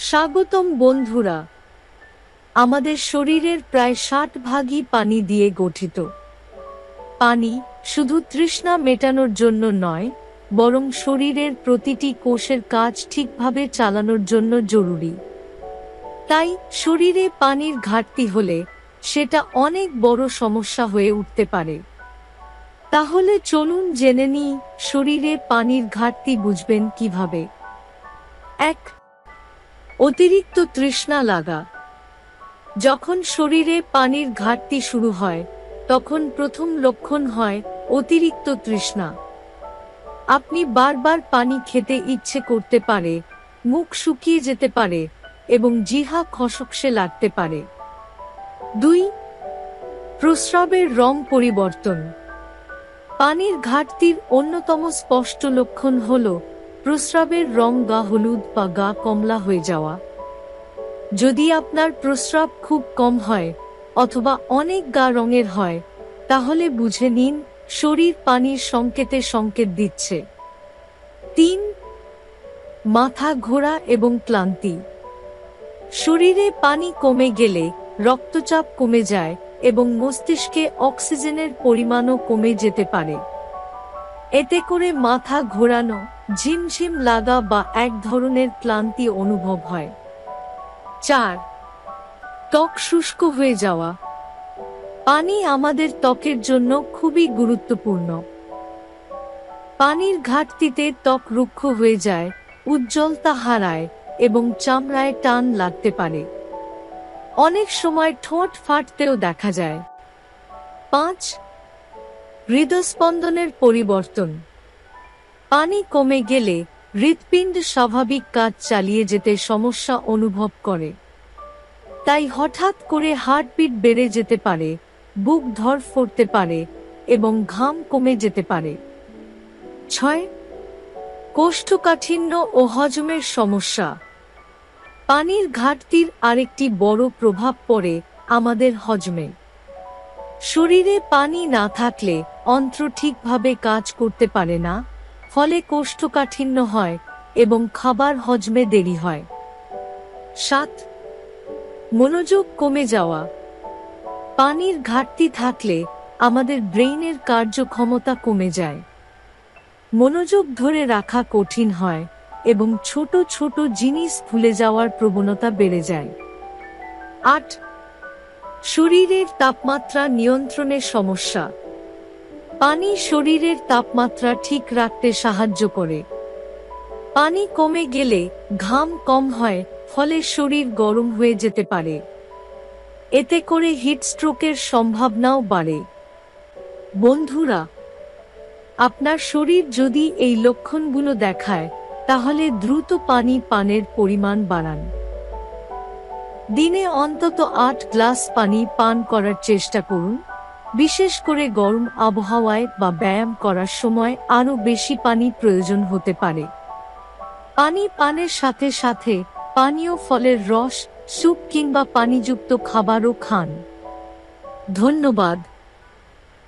স্বাগতম বন্ধুরা। আমাদের শরীরের প্রায় 60% পানি দিয়ে গঠিত। পানি শুধু তৃষ্ণা মেটানোর জন্য নয়, বরং শরীরের প্রতিটি কোষের কাজ ঠিকভাবে চালানোর জন্য জরুরি। তাই শরীরে পানির ঘাটতি হলে সেটা অনেক বড় সমস্যা হয়ে উঠতে পারে। তাহলে চলুন জেনে নিই শরীরে পানির ঘাটতি বুঝবেন কিভাবে। 1. অতিরিক্ত তৃষ্ণা লাগা। যখন শরীরে পানির ঘাটতি শুরু হয়, তখন প্রথম লক্ষণ হয় অতিরিক্ত তৃষ্ণা। আপনি বারবার পানি খেতে ইচ্ছে করতে পারে, মুখ শুকিয়ে যেতে পারে এবং জিহ্বা খসখসে লাগতে পারে। 2. প্রস্রাবের রং পরিবর্তন। পানির ঘাটতির অন্যতম স্পষ্ট লক্ষণ হল প্রস্রাবের রং গা হলুদ বা গা কমলা হয়ে যাওয়া। যদি আপনার প্রস্রাব খুব কম হয় অথবা অনেক গা রঙের হয়, তাহলে বুঝে নিন শরীর পানির সংকেত দিচ্ছে। 3. মাথা ঘোরা এবং ক্লান্তি। শরীরে পানি কমে গেলে রক্তচাপ কমে যায় এবং মস্তিষ্কে অক্সিজেনের পরিমাণও কমে যেতে পারে। এতে করে মাথা ঘোরানো, ঝিমঝিম লাগা বা এক ধরনের ক্লান্তি অনুভব হয়। 4. ত্বক শুষ্ক হয়ে যাওয়া। পানি আমাদের ত্বকের জন্য খুবই গুরুত্বপূর্ণ। পানির ঘাটতিতে ত্বক রুক্ষ হয়ে যায়, উজ্জ্বলতা হারায় এবং চামড়ায় টান লাগতে পারে। অনেক সময় ঠোঁট ফাটতেও দেখা যায়। 5. হৃদস্পন্দনের পরিবর্তন। পানি কমে গেলে হৃৎপিণ্ড স্বাভাবিক কাজ চালিয়ে যেতে সমস্যা অনুভব করে। তাই হঠাৎ করে হার্টবিট বেড়ে যেতে পারে, বুক ধড়ফড়তে পারে এবং ঘাম কমে যেতে পারে। 6. কোষ্ঠকাঠিন্য ও হজমের সমস্যা। পানির ঘাটতির আরেকটি বড় প্রভাব পড়ে আমাদের হজমে। শরীরে পানি না থাকলে অন্ত্র ঠিকভাবে কাজ করতে পারে না, ফলে কোষ্ঠকাঠিন্য হয় এবং খাবার হজমে দেরি হয়। 7. মনোযোগ কমে যাওয়া। পানির ঘাটতি থাকলে আমাদের ব্রেইনের কার্যক্ষমতা কমে যায়। মনোযোগ ধরে রাখা কঠিন হয় এবং ছোট ছোট জিনিস ভুলে যাওয়ার প্রবণতা বেড়ে যায়। 8. শরীরের তাপমাত্রা নিয়ন্ত্রণের সমস্যা। পানি শরীরের তাপমাত্রা ঠিক রাখতে সাহায্য করে। পানি কমে গেলে ঘাম কম হয়, ফলে শরীর গরম হয়ে যেতে পারে। এতে করে হিটস্ট্রোকের সম্ভাবনাও বাড়ে। বন্ধুরা, আপনার শরীর যদি এই লক্ষণগুলো দেখায়, তাহলে দ্রুত পানি পানের পরিমাণ বাড়ান। দিনে অন্তত 8 গ্লাস পানি পান করার চেষ্টা করুন। বিশেষ করে গরম আবহাওয়ায় বা ব্যায়াম করার সময় আরও বেশি পানি প্রয়োজন হতে পারে। পানি পানের সাথে সাথে পানীয় ফলের রস, স্যুপ কিংবা পানিযুক্ত খাবারও খান। ধন্যবাদ।